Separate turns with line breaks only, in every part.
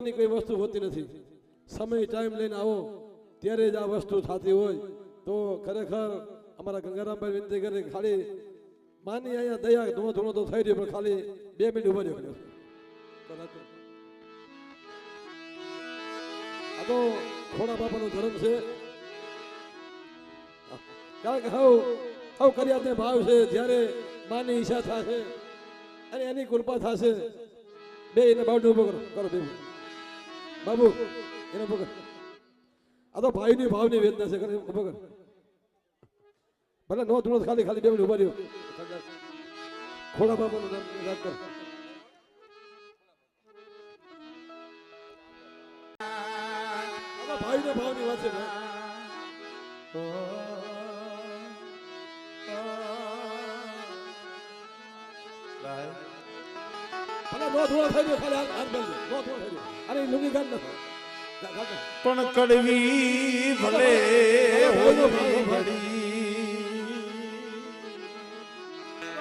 વગરની કોઈ વસ્તુ હોતી નથી. સમય ટાઈમ લઈને આવો ત્યારે જ આ વસ્તુ થતી હોય. તો ખરેખર અમારા ગંગારામભાઈ વિનંતી કરી ખાલી માની અહીંયા દયા ધૂણો ધૂણો તો થઈ રહ્યો, પણ ખાલી 2 મિનિટ ઉભા રહ્યો. આ તો ખોડા બાપાનો ધર્મ છે. કારણ કે હવ કર્યા તે ભાવ છે. જ્યારે માની ઈચ્છા થશે અને એની કૃપા થશે, બે એને બાવડું ઉભો કરો બે બાબુ એને ઉભો કર. આ તો ભાઈની ભાવની વેદના છે. ઉભો કર, ભલે નો ધૂણો ખાલી 2 મિનિટ ઉભા રહ્યો. ખોડા બાપાનું નામ યાદ કર. ભાઈને ભાવની વાત છે ભાઈ.
પણ કડવી ભલે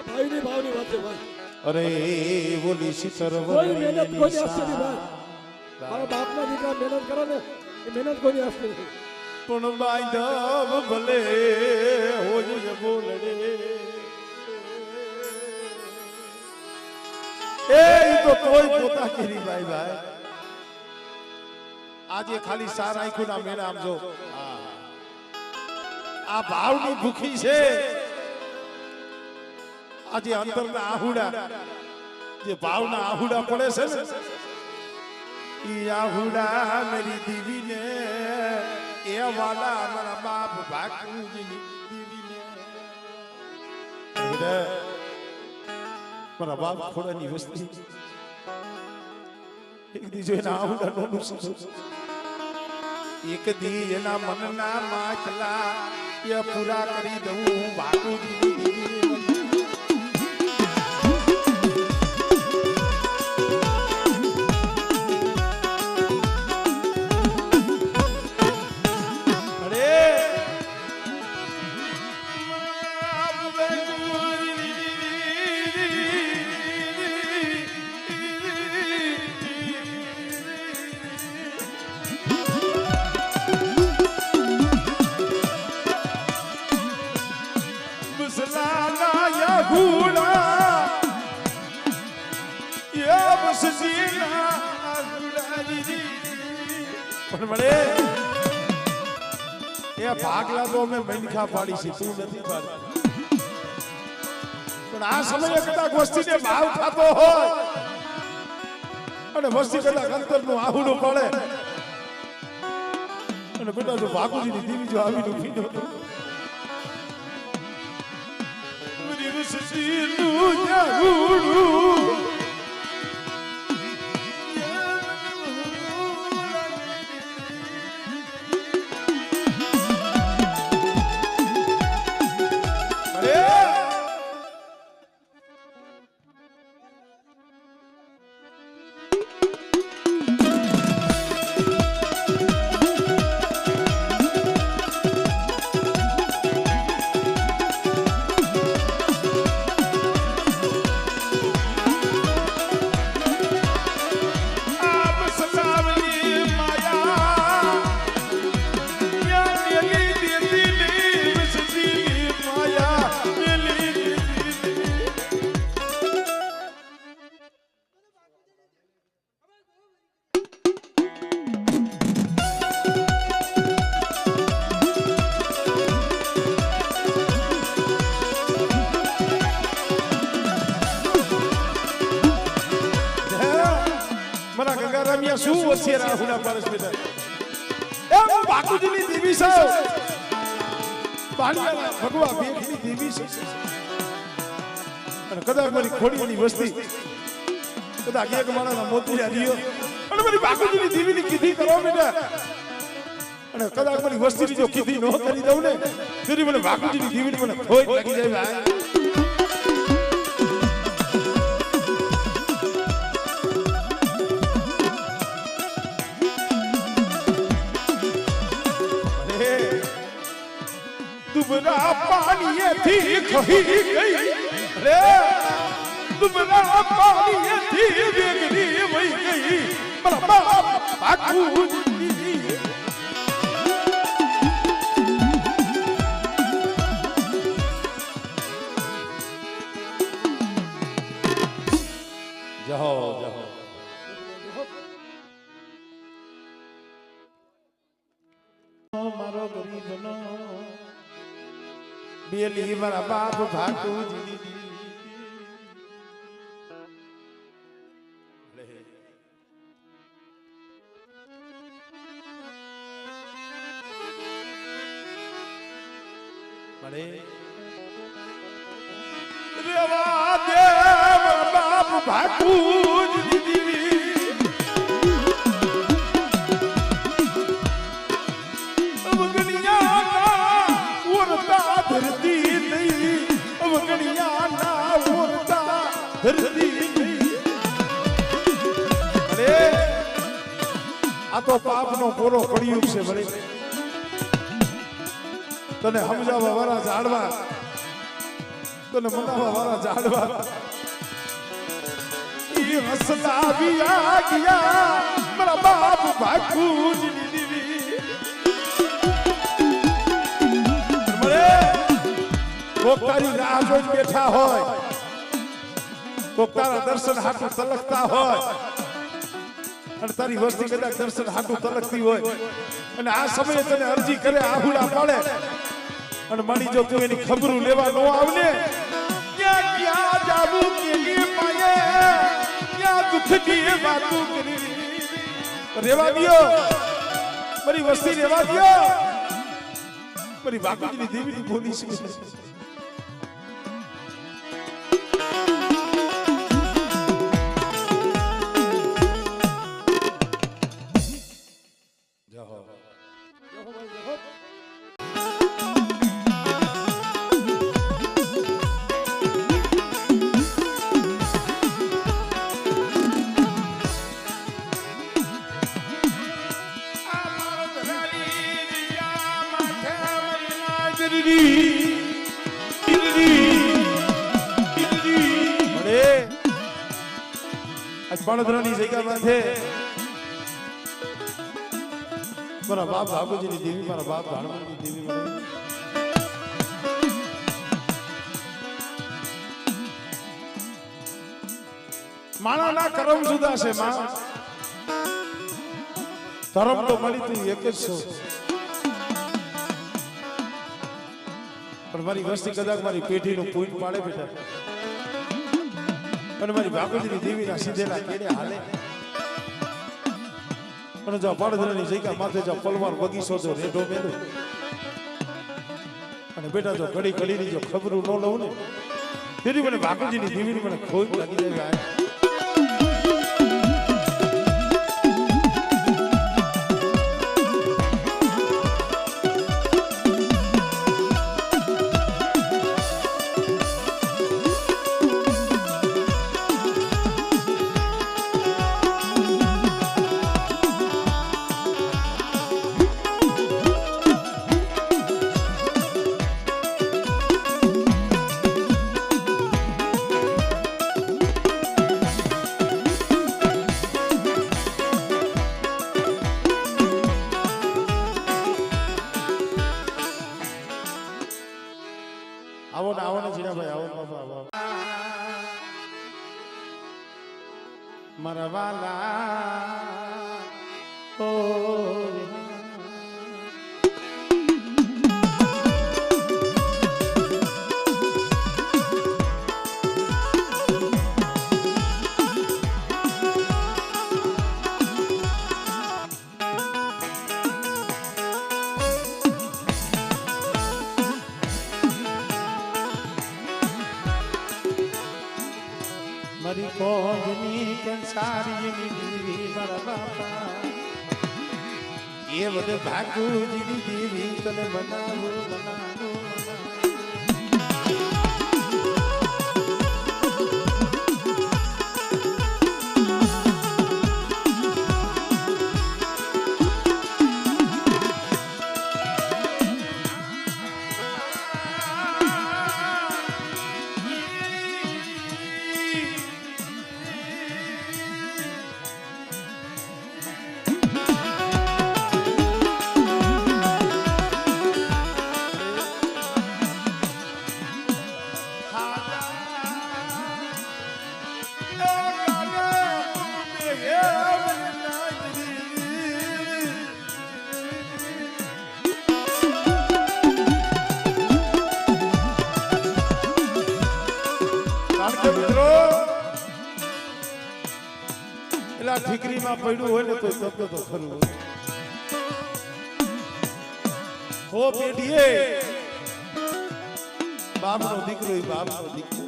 ભાઈની ભાવની વાત છે ભાઈ.
અરે બોલી શીતર
કોઈ મહેનત કોઈ આપશે નહીં ભાઈ. મારા બાપના દીકરા મહેનત કરે ને એ મહેનત કોઈ આપશે નહીં.
પણ બાંધવ ભલે હોય બોલડે એ તો તોય પોતા કરી ભાઈ. આજે ખાલી સારા આંખોના મેળા આમ જો આ ભાવની ભૂખી છે. આજે અંતરના આહુડા જે ભાવના આહુડા પડે છે ને, ઈ આહુડા મેરી દીવીને એ વાલા મારા બાપ ભાકુજીની દીવીને મારા બાપ ખોડાની વસ્તી એક દી જોઈને આહુડા નોનું સમજો. એક દી એના મનના માટલા એ પૂરા કરી દઉં ભાકુજીની દીવીને. ભાગલા તો અમે મનખા પાડી છે, તું નથી પાડી. પણ આ સમયે કદાચ વસ્તીને ભાવ થતો હોય અને વસ્તી કદાચ અંતરનું આહુડું પડે અને બેટા જો ભાગુજીની દીવી જો આવીને પીધો શું વચ્ચે રાહુલા પારસ બેટા એમ બાકુજીની દેવી છે, પાણીના ભગવા ભેખની દેવી છે. અને કદાચ મારી ખોડીની વસ્તી કદાચ એક માણાના મોતિયા દિયો અને મારી બાકુજીની દેવીની કીધી કરો બેટા. અને કદાચ મારી વસ્તીની જો કીધી ન કરી દઉં ને તેથી મને બાકુજીની દેવીની મને ખોટ લાગી જાય ભાઈ. दुबरा पानी थी खही गई रे, दुबरा पानी थी वेगरी वही गई મારા બાપ બાકુજી જાઓ જાઓ મારો ગરીબનો બેલી મારા બાપ ભાટુજી મળે રેવા દે મારા બાપ ભાટુજી આ તો પાપનો પૂરો કળિયુગ છે ભલે તને સમજાવવા વાળા જાડવા તને મનાવવા વાળા જાડવા ઈ હસલા વિયા ગયા મારા બાપ ભાકુજી દીવી ભલે કોક તારી રાહ જોઈને બેઠા હોય કોક તારા દર્શન હાટું તલકતા હોય અને તારી વસ્તી કદાચ દર્શન હાટું તલકતી હોય અને આ સમયે તને અરજી કરે આહુડા પાડે અને માની જો તું એની ખબરું લેવા ન આવને ક્યાં ક્યાં જાવું કેલી પાયે ક્યાં દુખની વાતો કરી રેવા દિયો મારી વસ્તી રેવા દિયો મારી બાકુજીની દેવીની બોલી છે બળદરાની જગ્યામાં છે મારા બાપ બાબુજીની દેવી મારા બાપ ભાણવડની દેવી મને માણાના કરમ જુદા છે માં ધર્મ તો મળી તું એક જ છો પણ મારી વસ્તી કદાચ મારી પેઢીનું પૂન પાડે બેટા અને મારી બાપુજીની દેવીના સીધેલા કેડે હાલે અને જો પાડધરાની જગ્યા માથે જો પલવાર બગીચો જો રેઢો મેલો અને બેટા જો ઘડી ઘડીની જો ખબરું ન લઉં ને તેથી મને બાપુજીની દેવીની મને ખોટ લાગી જાય આવો ને જીરાભાઈ આવો બાબા આવો મારા વાલા ઓ મારી કોંજની કંસારીની દેવી મારા બાપા એ બધે ભાગુજીની દેવી તને બનાવો બનાવો દીકરીમાં પડ્યું હોય ને તો તપે તો ખરું હો પેઢીએ બાપનો દીકરો એ બાપનો દીકરો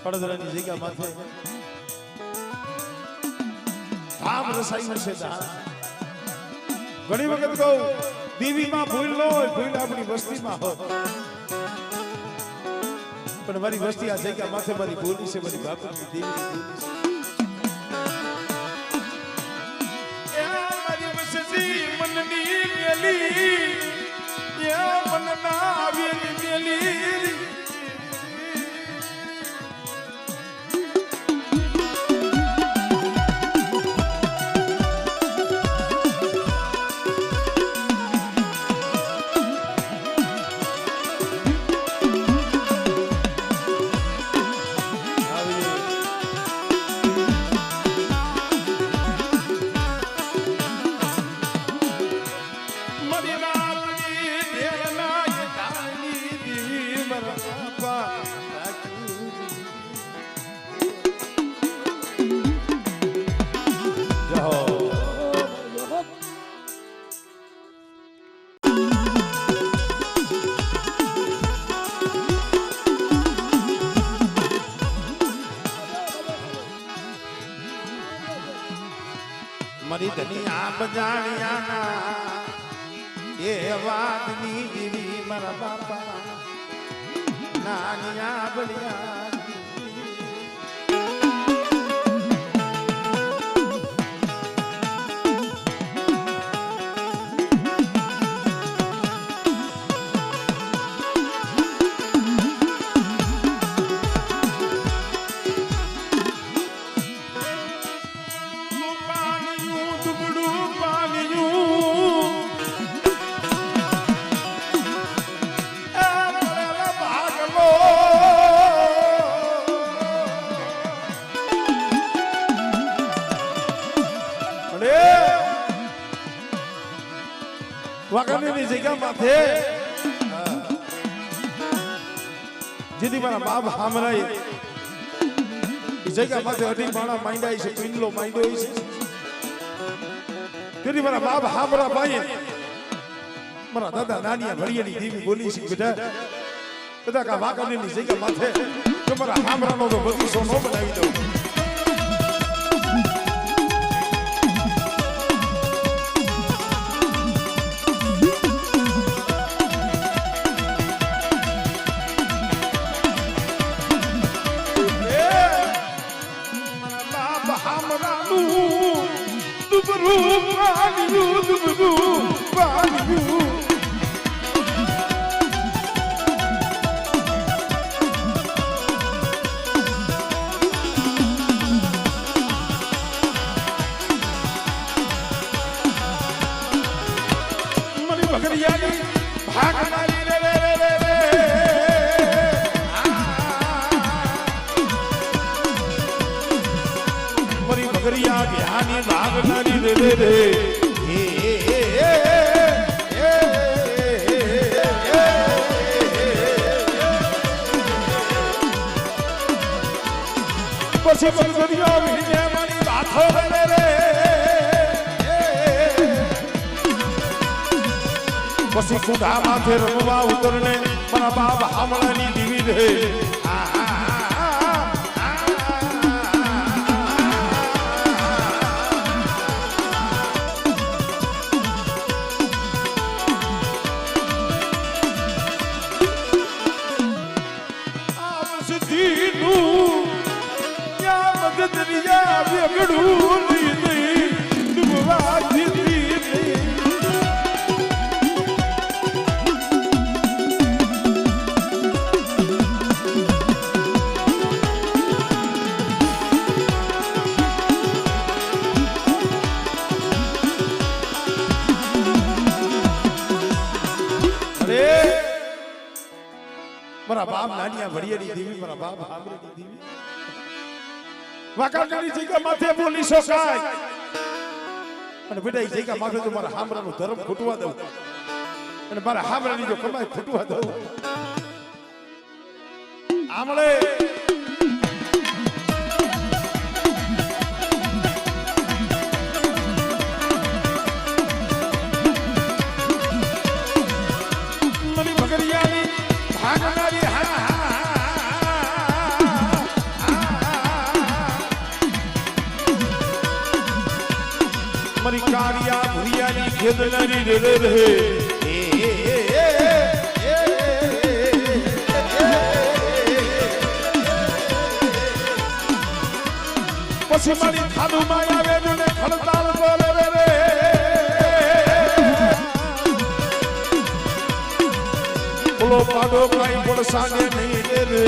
પડદરાની જગ્યા માથે ધામ રસાયું છે ધામ ઘણી વખત કહું દીવીમાં ભૂલ ન હોય ભૂલ આપણી વસ્તીમાં હોય પણ મારી વસ્તી આ જગ્યા માથે મારી ભૂલી છે મારી બાપુની દેવીની ભૂલી છે મારી વસ્તી મનની મેલી મનના આવેલી મેલી મારી ધનિયા બજાણિયાના એ વાદની દીવી મારા બાપા નાનિયા બળિયા વાઘાની જગ્યા માથે જેથી મારા બાપ હામરાય એ જગ્યા માથે અઢી માણા માંડાય છે પિંડલો માંડ્યો છે તેથી મારા બાપ હામરા ભાઈ મારા દાદા નાનિયા ભળિયાની દેવી બોલી છે બેટા બધા કા વાઘાની જગ્યા માથે તો મારા હામરાનો તો બગીચો ન બનાવી દઉં પછી પગદરિયો વિજે મારી વાથો રે પછી કુડા માથે રમવા ઉતરને મારા બાપ હામળાની દીવી રે મારા બાપ નાનિયા ભળિયાની દેવી મારા બાપ હામરેની દેવી વાકાની જગ્યા માથે બોલી શકાય અને બેટા એ જગ્યા માથે તો મારા હામરાનું ધર્મ ખૂટવા દઉં અને મારા હામરાની જો કમાઈ ખૂટવા દઉં આમળે મારી કારિયા ભુરિયાની ખેદનારી રે રે રે પછી મારી થાળુમાં આવે ને ખડતાળ કરે રે રે બોલો પાડો કઈ પણ સાગે નહીં રે રે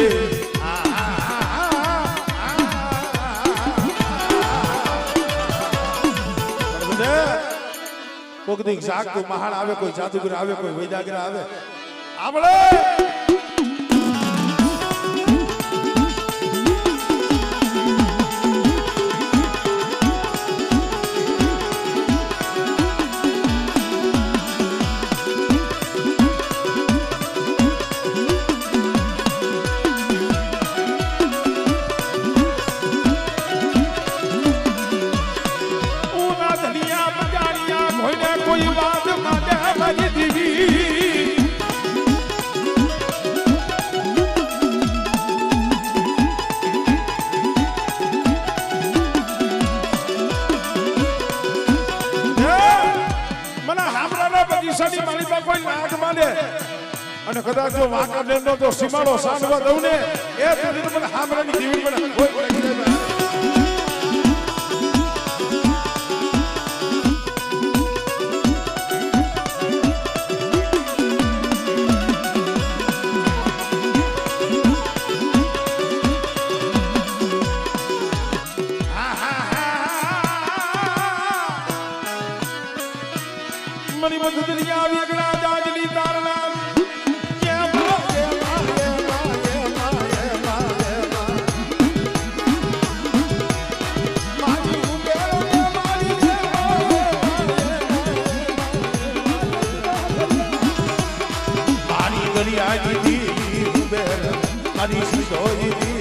કોક દી જાગ કોઈ મહાન આવે કોઈ જાદુગર આવે કોઈ વૈદાગર આવે આપણે કોઈ વાત માટે મારી દીવી મને હામરાના બગીચાની માલિકા કોઈ નાગ માને અને કદાચ જો વાંકા ડેરનો તો સીમાડો સાંડવા દઉં ને એ સુધી મને હામરાની દીવી મને કોઈ મની મધુરિયા વિગડા જાજની તારના મારી દરિયા જીતી ઉબેર મારી સિધોઈ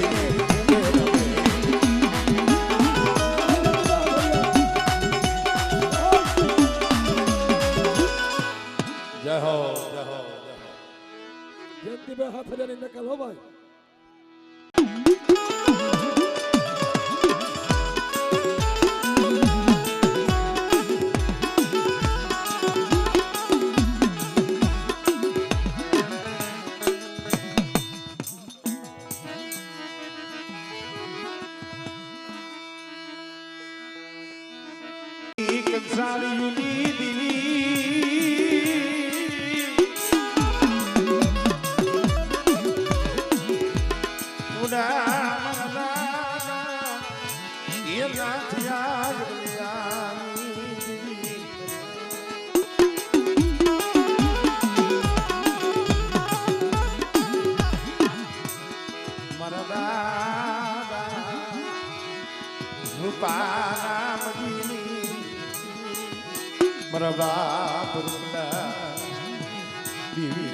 જયંતિભાઈ 7000 ની નકલ હો ભાઈ મારા બાપ રૂપના બીવી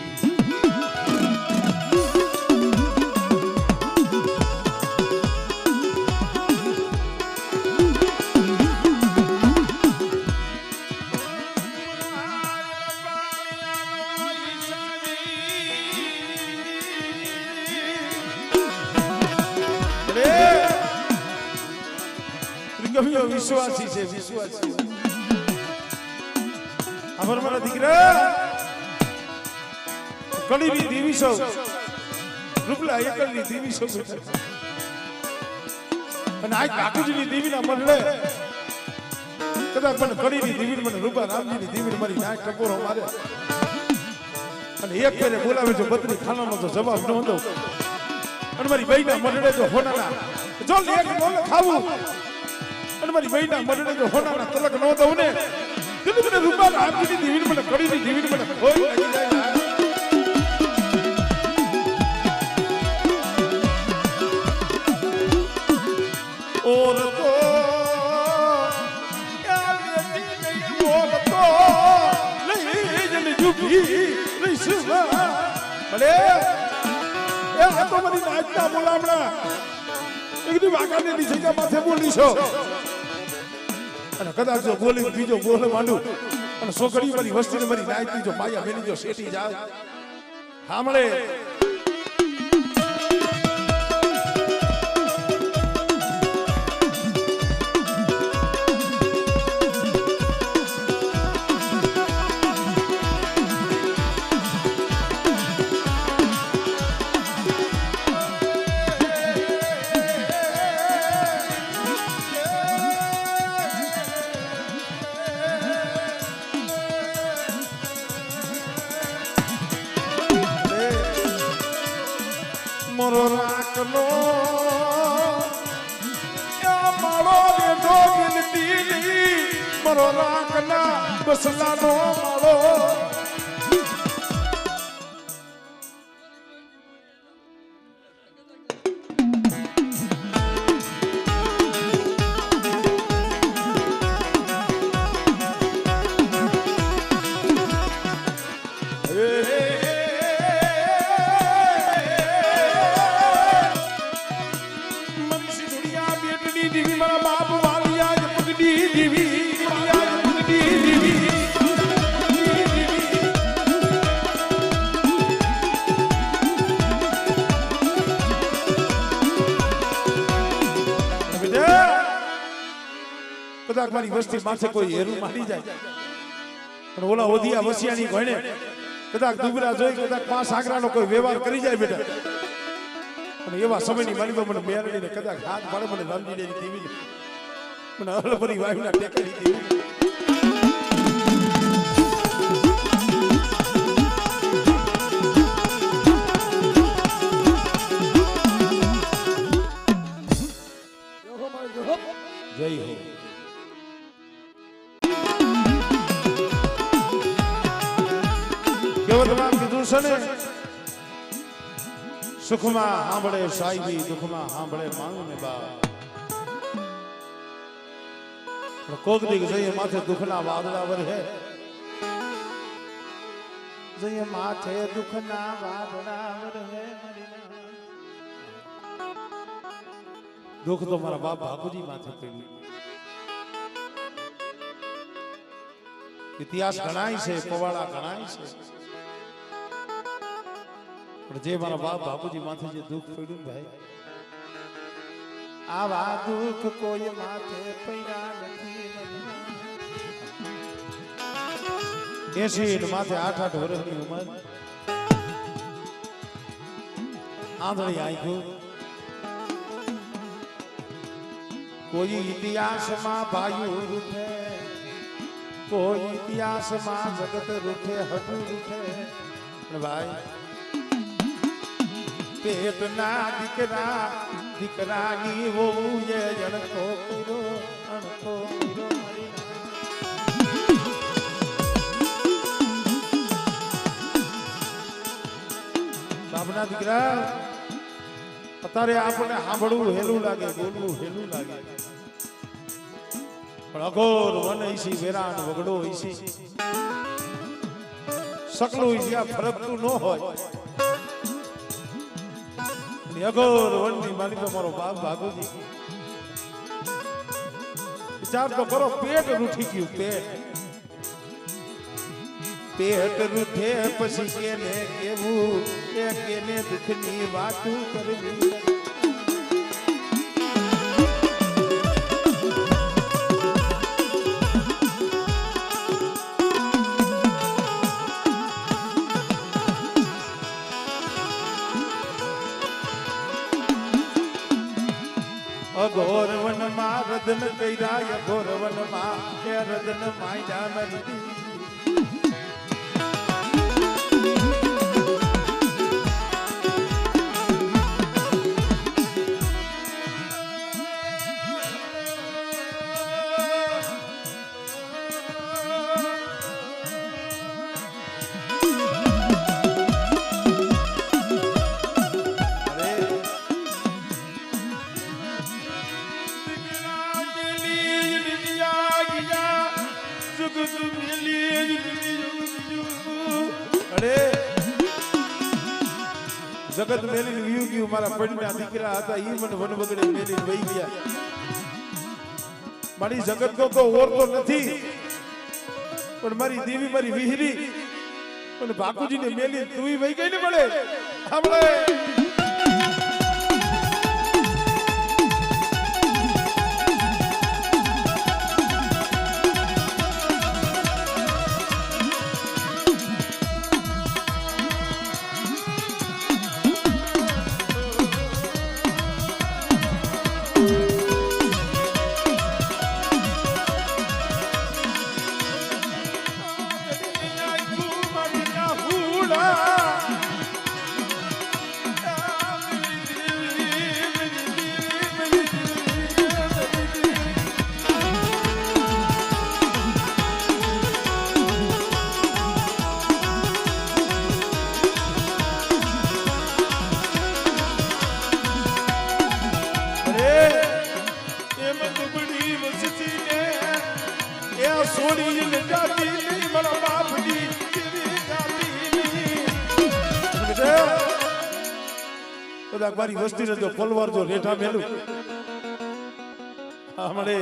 વિશ્વાસી છે વિશ્વાસી અમર મારા દીકરા કડીની દેવી સૌ રૂપલા એકલની દેવી સૌ અને આ કાકુજીની દેવીના મરડે કદાચ પણ કડીની દેવી મને રૂપા રામજીની દેવી મારી નાક ટકોરો મારે અને એક ફેરે બોલાવે જો બત્રી ખાનાનો તો જવાબ ન દો અને મારી બહેના મરડે જો હોનાના જો એક બોલ ખાવું અને મારી બહેના મરડે જો હોનાના તલક ન દઉં ને તો મને રૂપા રામજીની દેવી મને કડીની દેવી મને કોઈ લાગી જાય और तो ભલે એ આ તો મારી નાચતા બોલામણા એકદી વાકાને નીચે માથે બોલી છો અને કદાચ જો બોલી બીજો બોલે માંડું અને છોકરી મારી વસ્તીને મારી નાચતી જો માયા બેની જો શેઠી જાવ સાંભળે
મરો રાખનો મારો રેડો મિલતી મરો રાખના બસલાનો માળો કદાચ મારી વસ્તી માથે કોઈ હેરું મારી જાય પણ ઓલા ઓધિયા વસિયાની ભણે કદાચ દુબરા જોઈ કદાચ પાંચ આંકડાનો કોઈ વ્યવહાર કરી જાય બેટા અને એવા સમયની મારી મને મેરડીને કદાચ હાથ પાડે મને રામજી દેવી દેવી મને હળભરી વાયુના ટેકરી દેવી જય હો કેવતમાં કીધું છે ને સુખમાં સાંભળે સાહેબી દુઃખમાં સાંભળે માંગને બા કોક દીક જઈએ માથે દુઃખના વાદળા વરહે જઈએ માથે દુઃખના વાદળા વરહે દુઃખ તો મારા બાપ બાપુજી માથે પડ્યું ઇતિહાસ ગણાય છે પવાડા ગણાય છે પણ જે મારા બાપ બાપુજી માથે જે દુઃખ પડ્યું ભાઈ આવા દુઃખ કોઈ માથે પડ્યા નથી 80 માથે 8 વર્ષની ઉંમર આંધળી આંખો કોઈ ઇતિહાસમાં ભાઈઓ રૂઠે કોઈ ઇતિહાસમાં જગત રૂઠે હટું રૂઠે ભાઈ પેટના દીકરા દીકરાની વહુ એ જણકો પૂરો અણકો પૂરો બાપના દીકરા અત્યારે આપણને સાંભળવું હેલું લાગે બોલવું હેલું લાગે પણ અઘોર વન ઈસી વેરાન વગડો ઈસી સકલું ઈસી ફરકતું ન હોય અઘોર વનની માલિક મારો બાપ ભાગુજી વિચાર તો કરો પેટ રૂઠી ગયું પેટ રૂઠે પછી કેને કેવું કેને દુઃખની વાતું કરવી અઘોર વનમાં રદન કર્યા અઘોર વનમાં રદન માયા મરી જગત મેલીને વિયું ગયું મારા પડના દીકરા હતા ઈ મને વન વગડે મેલીને વહી ગયા મારી જગત તો ઓરતો નથી પણ મારી દેવી મારી વિહરી પણ બાપુજીને મેલી તું વહી ગઈ ને મળે આપણે સોડીને જાતી નહીં મારા બાપની કેવી જાતી કદાચ મારી વસ્તીને જો પલવાર જો રેઠા મેલું હમણે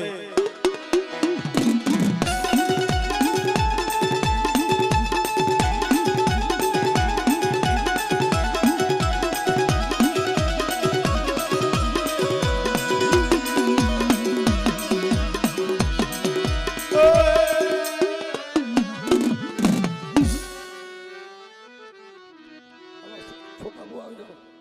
છોકરા બહુ આવી જાઓ